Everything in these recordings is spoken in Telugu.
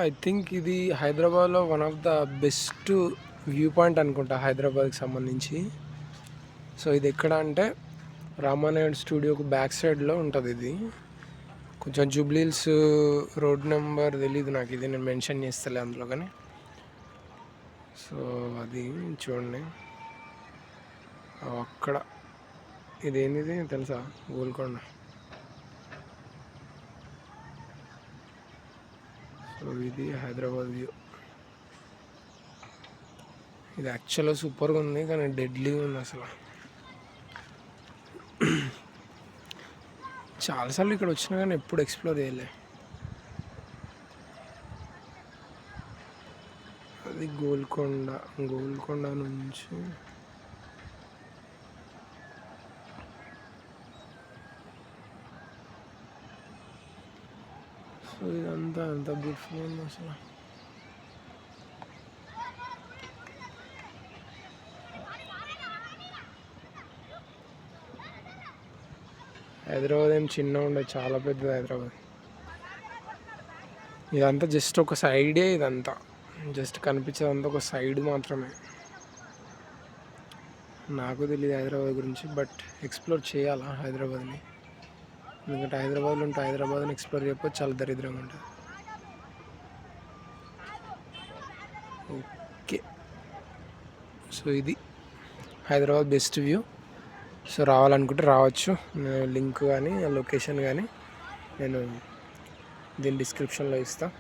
ఐ థింక్ ఇది హైదరాబాద్లో one of the best view point అనుకుంటా హైదరాబాద్కి సంబంధించి. సో ఇది ఎక్కడ అంటే రామానాయుడు స్టూడియోకు బ్యాక్ సైడ్లో ఉంటుంది. ఇది కొంచెం జూబ్లీహిల్స్ రోడ్ నెంబర్ తెలీదు నాకు, ఇది నేను మెన్షన్ చేస్తలే అందులో. కానీ సో అది చూడండి అక్కడ, ఇదేంటిది తెలుసా? గోల్కొండ. సో ఇది హైదరాబాద్ వ్యూ. ఇది యాక్చువల్గా సూపర్గా ఉంది కానీ డెడ్లీగా ఉంది అసలు. చాలాసార్లు ఇక్కడ వచ్చినా కానీ ఎప్పుడు ఎక్స్ప్లోర్ చేయలే. అది గోల్కొండ. గోల్కొండ నుంచి సో ఇదంతా ఎంత బ్యూటిఫుల్ ఉంది అసలు. హైదరాబాద్ ఏం చిన్న ఉండదు, చాలా పెద్దది హైదరాబాద్. ఇదంతా జస్ట్ ఒక సైడే, ఇదంతా జస్ట్ కనిపించేదంతా ఒక సైడ్ మాత్రమే. నాకు తెలియదు హైదరాబాద్ గురించి, బట్ ఎక్స్ప్లోర్ చేయాలా హైదరాబాద్ని. ఎందుకంటే హైదరాబాద్లో ఉంటే హైదరాబాద్ని ఎక్స్ప్లోర్ చేయకపోతే చాలా దరిద్రంగా ఉంటుంది. ఓకే, సో ఇది హైదరాబాద్ బెస్ట్ వ్యూ. సో రావాలనుకుంటే రావచ్చు. లింక్ కానీ లొకేషన్ కానీ నేను దీని డిస్క్రిప్షన్లో ఇస్తాను.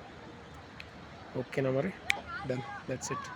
ఓకేనా మరి? Done, that's it.